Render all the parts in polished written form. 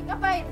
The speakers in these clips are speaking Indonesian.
ngapain?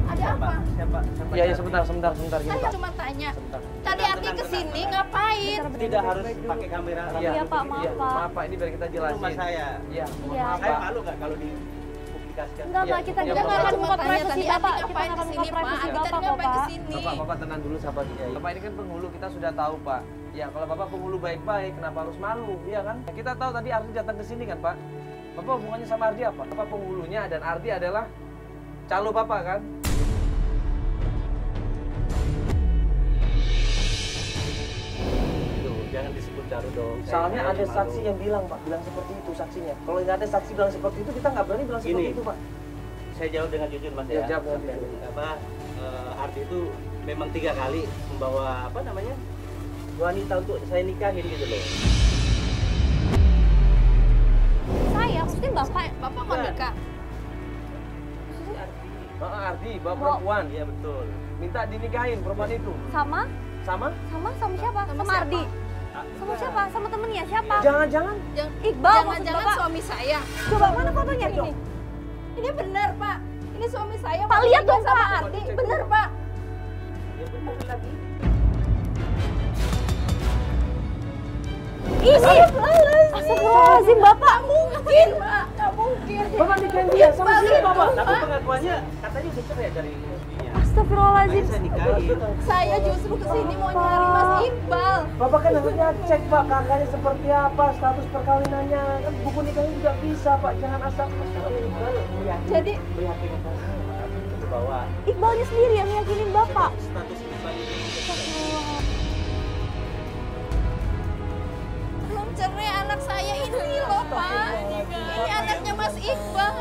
Ada apa? Siapa? Iya, sebentar gini, Saya Pak. cuma tanya. Sebentar. Tadi Ardi kesini ngapain? Tidak harus pakai kamera. Iya, Pak, maaf, Iya, Pak. maaf Pak, ini biar kita jelasin. Rumah saya. Iya, mohon Iya. maaf Saya Pak. malu nggak kalau dipublikasikan? Enggak, Iya, Pak, kita iya, nggak Pak. akan Cuma buka tanya privasi tadi Bapak. Ardi Kita ngapain nggak akan buka kesini, Pak? privasi Ardi Bapak tadi kok, ngapain Pak. kesini? Bapak tenang dulu sahabat Kiai. Bapak ini kan penghulu, kita sudah tahu Pak. Ya kalau Bapak penghulu baik-baik, kenapa harus malu? Iya kan? Kita tahu tadi Ardi datang ke sini kan Pak. Bapak hubungannya sama Ardi apa? Bapak penghulunya dan Ardi adalah calo Bapak kan? Jangan disebut caro dong. Soalnya Saya ada malu. saksi yang bilang Pak, bilang seperti itu saksinya. Kalau nggak ada saksi bilang seperti itu, kita nggak berani bilang seperti Gini. itu Pak. Saya jawab dengan jujur Mas Ya, ya. jawab dengan jujur. Apa Ardi itu memang 3 kali membawa apa namanya wanita untuk saya nikahin gitu loh. Saya, maksudnya Bapak. Bapak mau nikah? Ardi, bapak perempuan. Iya betul. Minta dinikahin perempuan itu. Sama Sama? siapa? Sama Sama Ardi. Ah, Sama siapa? Sama temennya siapa? Jangan-jangan Iqbal, maksud Jangan-jangan Bapak. suami saya. Coba mana fotonya ini? Ini benar, Pak. Ini suami saya. Pak, lihat dong, sama Pak. Ardi. Benar, Pak. ya benar lagi. Ini. Astagfirullahaladzim, Bapak. Mungkin, Pak. Nggak mungkin. Bapak nikahin dia sama Balik siapa Pak? dong, Tapi Pak. pengakuannya katanya udah cerai dari istrinya. Astagfirullahaladzim. Makanya saya nikahin. Saya justru kesini mau nyari Mas Iqbal. Bapak kan harusnya cek Pak kakaknya seperti apa, status perkawinannya. Kan buku nikahnya juga bisa Pak, jangan asal Jadi Meyakinkan saya ke bawah. Iqbalnya sendiri yang yakinin Bapak. Status Iqbal itu Astagfirullah. belum cerai anak saya ini loh, Pak. Ini anaknya Mas Iqbal.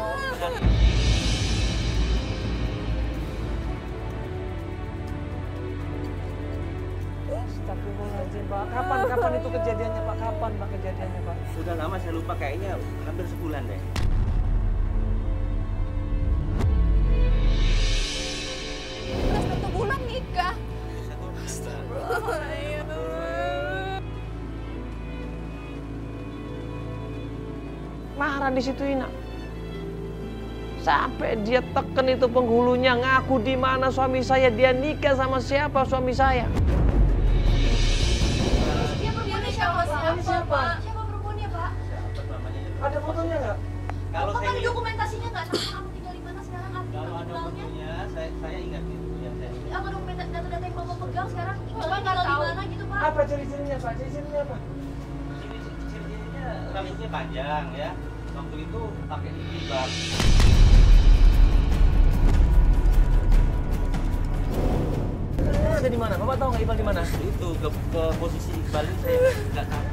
Astagfirullahaladzim Pak. Kapan itu kejadiannya Pak? Kapan Pak kejadiannya Pak? sudah lama saya lupa, kayaknya hampir sebulan deh. Udah 1 bulan nikah. Marah di situ Ina. Sampai dia teken itu penghulunya, ngaku di mana suami saya, dia nikah sama siapa suami saya. Dia perempuannya siapa? Siapa? Siapa perempuannya, Pak? Ada fotonya nggak? Kalau Bapak saya kan dokumentasinya nggak tahu kamu tinggal di mana sekarang, Ardi kalau kamu ada pulangnya. fotonya, saya ingat itu yang saya ingat. Apa dokumentasi data-data yang Bapak pegang sekarang? Bapak nggak tinggal di tahu. mana gitu, Pak? Apa ciri-cirinya Pak? Ciri-cirinya apa? Ciri-cirinya rambutnya panjang ya. Waktu itu pakai jilbab. Ada di mana? Bapak tahu nggak Iqbal di mana? Itu ke posisi Iqbal ini saya nggak tahu.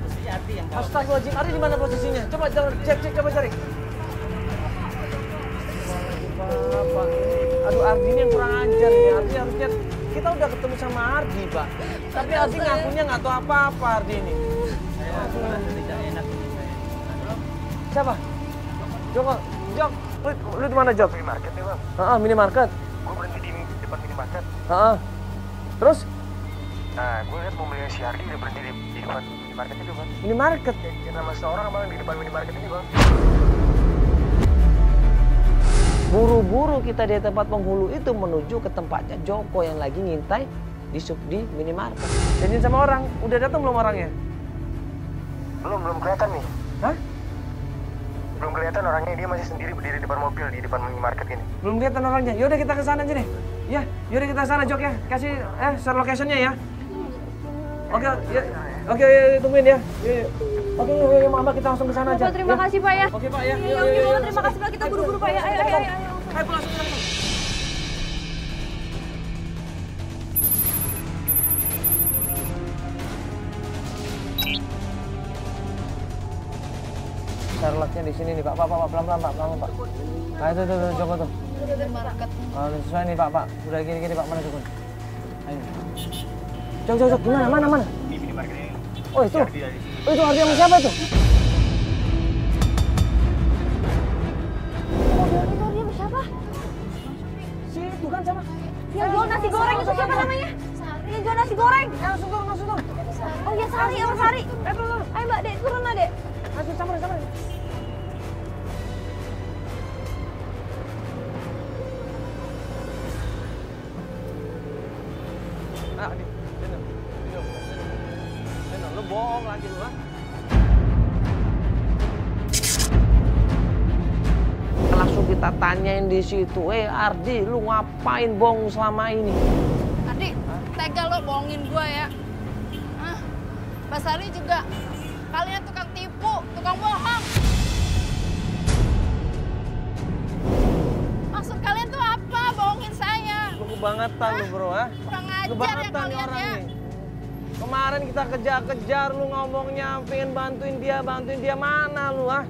Posisi Ardi yang tahu. Astagfirullahaladzim, Ardi di mana posisinya? Coba cek, coba cari. Bapak, aduh Ardi ini yang kurang ajar nih. Ardi harusnya kita udah ketemu sama Ardi Pak. Tapi Ardi ngakunya nggak tahu apa-apa Ardi ini. Saya merasa tidak enak ini saya. Siapa? Joko, Jok. Lu di mana Jok? Minimarket nih bang, Minimarket. gue berhenti di depan minimarket. Terus? Nah, gue lihat mobilnya si Ardi udah berhenti di depan minimarket itu bang. Minimarket? Jangan nama seorang bang di depan minimarket ini bang. Buru-buru kita di tempat penghulu itu menuju ke tempatnya Joko yang lagi ngintai di minimarket. Janjian sama orang, udah datang belum orangnya? Belum kelihatan nih. Hah? Belum kelihatan orangnya, dia masih sendiri berdiri di depan mobil di depan minimarket ini. Belum kelihatan orangnya. Yaudah kita ke sana aja nih. Ya, yaudah kita ke sana Jok ya. Kasih share location-nya ya. Oke, ya. Oke, tungguin ya. Oke, yuk, Mama kita langsung ke sana aja. Bapak, terima kasih Pak ya. Oke Pak ya. Iya, oke Bapak, terima kasih Pak. Kita buru-buru Pak ya. Ayo. Ayo pulang sana. Sherlocknya di sini nih Pak. Pak, pelan-pelan Pak, Pak. Nah itu Joko tuh. Minimarket. Udah sesuai nih Pak. Udah gini Pak, mana Joko? Ayo. Jok, gimana? Mana? Di minimarket ini. Oh itu? Si Ardi dari sini. Oh itu Ardi sama siapa itu? Mobil itu dia siapa? Si itu kan sama. Yang jual nasi goreng itu siapa namanya? Yang jual nasi goreng. Langsung turun. Oh iya, Sari, Sari. Turun. Ayo Mbak, Dek, turun lah, Dek. Langsung sama. Ah, Ardi, sini. Lu bohong lagi lu, ah. Langsung kita tanyain di situ, Ardi, lu ngapain bohong selama ini? Ardi, tega lo bohongin gua ya. Hah? Mbak Sari juga, kalian tukang tipu, tukang bohong. Maksud kalian tuh apa bohongin saya? Lu kebangetan lu bro, ah. Kurang ajar ya Kebangetan nih kalian orang ya. nih. Kemarin kita kejar-kejar lu ngomongnya pengen bantuin dia mana lu, ah?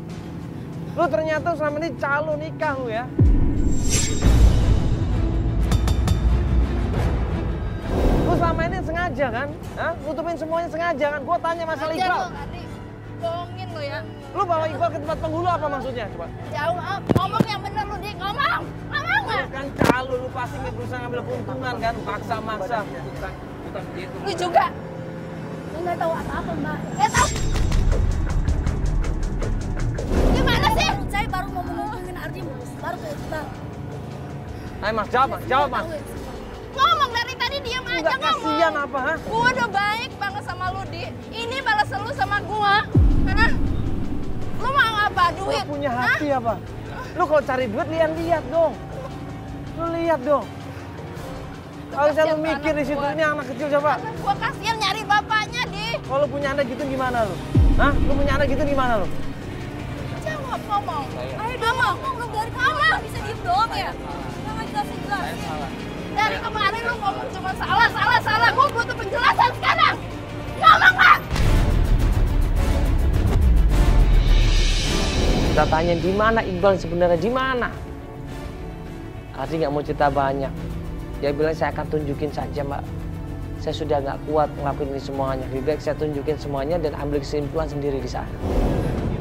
Lu ternyata selama ini calo nikah lu ya. Lu selama ini sengaja kan? Hah? Nutupin semuanya sengaja kan? Gua tanya masalah Ajar Iqbal. lo, Ardi. Bohongin lo ya. Lu bawa Iqbal ke tempat penghulu apa maksudnya? Coba. Jauh, ngomong yang bener lu, Di. Ngomong nggak? Lu kan calo, lu pasti berusaha ngambil keuntungan kan? Maksa-maksa. Bukan begitu. Lu juga. Saya nggak tahu apa-apa, Mbak. Tahu. Gimana sih? Saya baru mau ngomongin Ardi, baru ke Iqbal. Ayo mas, jawab mas, jawab mas. Ngomong dari tadi diam aja Enggak ngomong. kasihan apa, ha? Gua udah baik banget sama lu, Di. Ini balas lu sama gua. Hah? Lu mau apa? Lu Duit? punya Hah? hati apa? Lu kalau cari duit lihat dong. Lu lihat dong. Harusnya lu mikir di situ, ini anak kecil coba. Gua kasihan nyari bapaknya, Di. Kalau punya anak gitu gimana lu? Hah? Lu punya anak gitu gimana lu? Jawab, ngomong. Ayo dong, ngomong dong dari kamu. Bisa diem doang ya? Jangan jelasin. Dari kemarin lu ngomong cuma salah. Gua butuh penjelasan sekarang. Ngomong nggak? Kita tanya di mana Iqbal sebenarnya, di mana? Ardi nggak mau cerita banyak. Dia bilang saya akan tunjukin saja, Mbak. Saya sudah nggak kuat ngelakuin ini semuanya. Lebih baik saya tunjukin semuanya dan ambil kesimpulan sendiri di sana.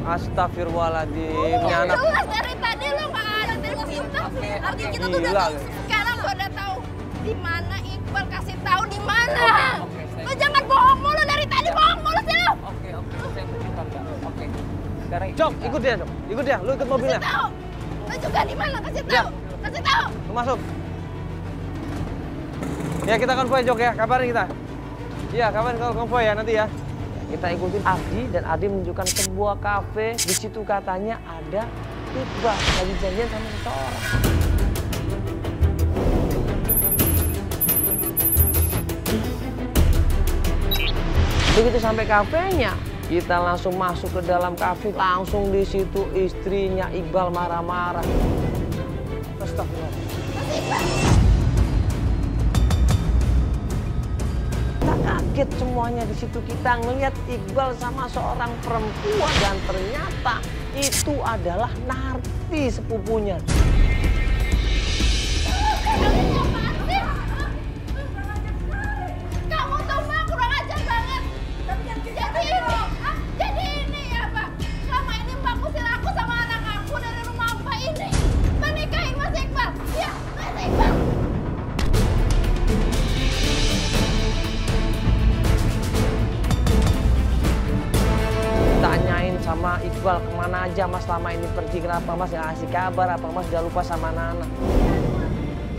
Astagfirullahaladzim, ini anak. Jelas dari tadi lu nggak ada kesimpulan. Ardi kita tuh udah Gila. tahu. Sekarang gua udah tahu di mana Iqbal, kasih tahu di mana. Lu jangan bohong mulu dari tadi, bohong mulu sih lu. Oke, saya tunjukkan Mbak. Oke. Sekarang Cok, ikut dia, Cok. Ikut dia, lu ikut mobilnya. Kasih tahu. Lu juga di mana? Kasih tahu. Kasih tahu. Lu masuk. Ya kita konvoy Jok ya, kabarin kita. Iya, kabarin kalau konvoy ya nanti ya. Kita ikutin Ardi dan Ardi menunjukkan sebuah kafe. Di situ katanya ada Iqbal lagi janjian sama seseorang. Begitu sampai kafenya, kita langsung masuk ke dalam kafe. Langsung di situ istrinya Iqbal marah-marah. Astagfirullah. Kita kaget semuanya di situ, kita ngelihat Iqbal sama seorang perempuan dan ternyata itu adalah Narti sepupunya. Kamu tuh mah kurang ajar banget. Jadi ini ya Pak. Selama ini Mbak ngusir aku sama anak aku dari rumah Mbak ini. Menikahin Mas Iqbal. Ya, Mas Iqbal. Tanyain sama Iqbal kemana aja Mas selama ini pergi, kenapa Mas nggak ngasih kabar, apa Mas udah lupa sama anak-anak?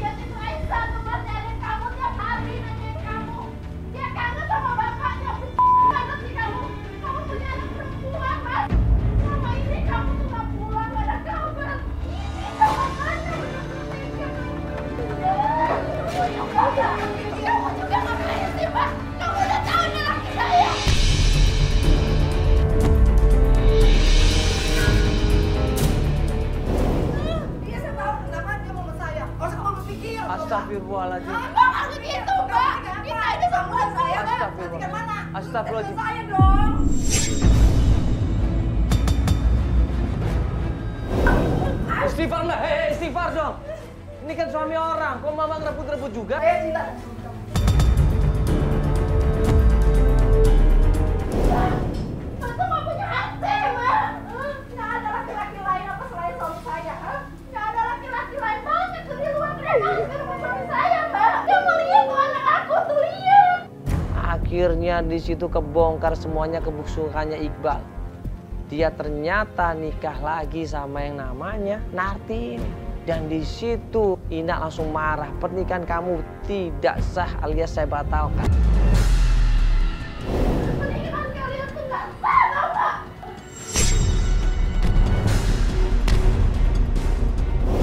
Dia itu Aisyah tuh Mas, nyariin kamu tiap hari, nanyain kamu. Dia kangen sama bapaknya. Banget sih kamu. Kamu punya anak perempuan Mas. Selama ini kamu tuh nggak pulang, nggak ada kabar. Ini tuh makanya kamu juga ngapain sih Mas? Kamu udah tahu ini laki saya. Astagfirullahaladzim. Mbak nggak begitu Mbak. Kita ini sama saya Mbak. Astagfirullah. Astagfirullahaladzim. Saya dong. Istighfar lah, hei istighfar dong. Ini kan suami orang, kok mama ngerebut-rebut juga? Mas tuh nggak punya hati Mbak. Nggak ada laki-laki lain apa selain suami saya. Nggak ada laki-laki lain banget tuh di luar. Kenapa harus ke rumah suami saya Mbak? Dia mau lihat tuh anak aku tuh, lihat. Akhirnya di situ kebongkar semuanya kebusukannya Iqbal. Dia ternyata nikah lagi sama yang namanya Narti ini. Dan di situ Ina langsung marah. Pernikahan kamu tidak sah alias saya batalkan. Pernikahan kalian tuh nggak sah, tau nggak?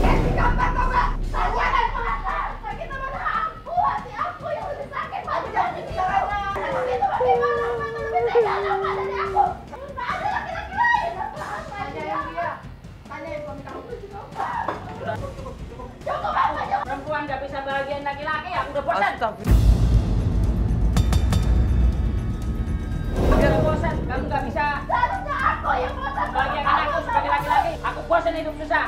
Kenapa tau nggak? Saya kan mengalah. Sakit mana aku, hati aku yang lebih sakit. Maju jangan ditinggalkan. Kalau itu bagaimana? Mana lebih tega apa dari aku? Nggak ada laki-laki lain. Tanyain dia. Tanyain suami kamu tuh juga. Cukup apa? Cukup. Perempuan gak bisa bahagiain laki-laki, aku udah bosan. Aku bosan, kamu gak bisa Seharusnya aku yang bosan. bahagiakan aku sebagai laki-laki. Aku bosan hidup susah.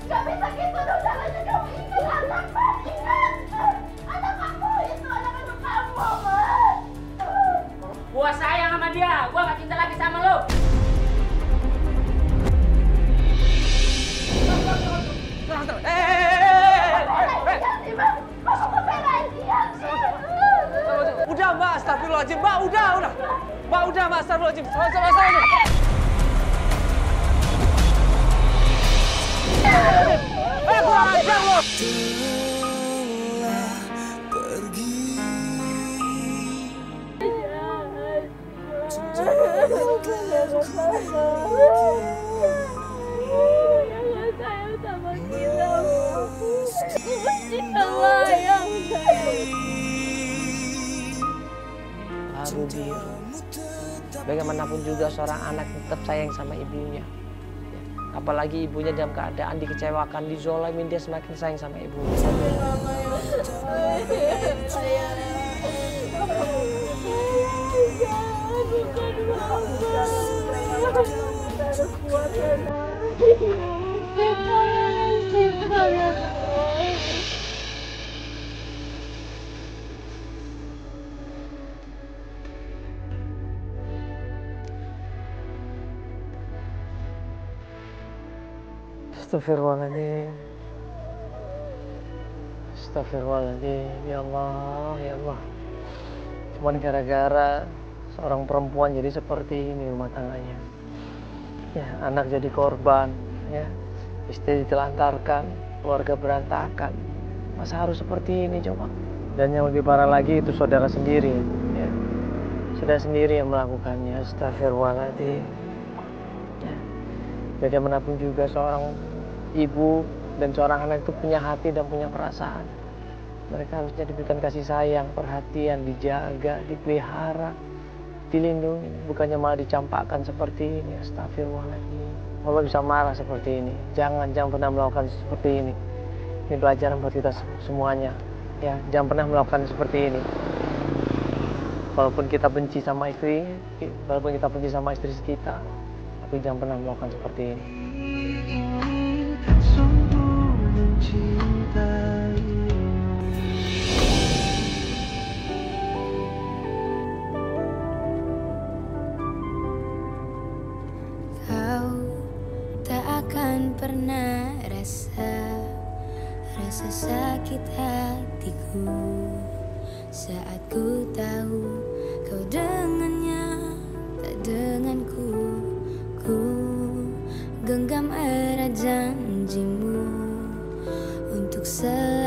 Gak bisa gitu dong, caranya kamu ingat anak, Mas. Ingat. Anak aku itu anak kamu, Mas. Gua sayang sama dia, gua gak cinta lagi sama lo. Udah Mbak, astagfirullahaladzim. Mbak, udah. Mbak, udah Mbak, astagfirullahaladzim. Sama-sama. Kurang ajar lo. Baru dia. Bagaimanapun juga seorang anak tetap sayang sama ibunya. Apalagi ibunya dalam keadaan dikecewakan, dizolimin, dia semakin sayang sama ibunya. Astagfirullahaladzim. Astagfirullahaladzim. Ya Allah, ya Allah. Cuman gara-gara seorang perempuan jadi seperti ini rumah tangganya. Ya, anak jadi korban, ya. Istri ditelantarkan, keluarga berantakan. Masa harus seperti ini coba? Dan yang lebih parah lagi itu saudara sendiri, ya. Saudara sendiri yang melakukannya. Astagfirullahaladzim. Ya. Bagaimanapun juga seorang ibu dan seorang anak itu punya hati dan punya perasaan. Mereka harusnya diberikan kasih sayang, perhatian, dijaga, dipelihara, dilindungi. Bukannya malah dicampakkan seperti ini. Astagfirullahaladzim. Allah bisa marah seperti ini. Jangan pernah melakukan seperti ini. Ini pelajaran buat kita semuanya. Ya, jangan pernah melakukan seperti ini. Walaupun kita benci sama istri, walaupun kita benci sama istri kita, tapi jangan pernah melakukan seperti ini. Kau tak akan pernah rasa sakit hatiku saat ku tahu kau dengannya tak denganku. Ku genggam erat janjimu untuk selalu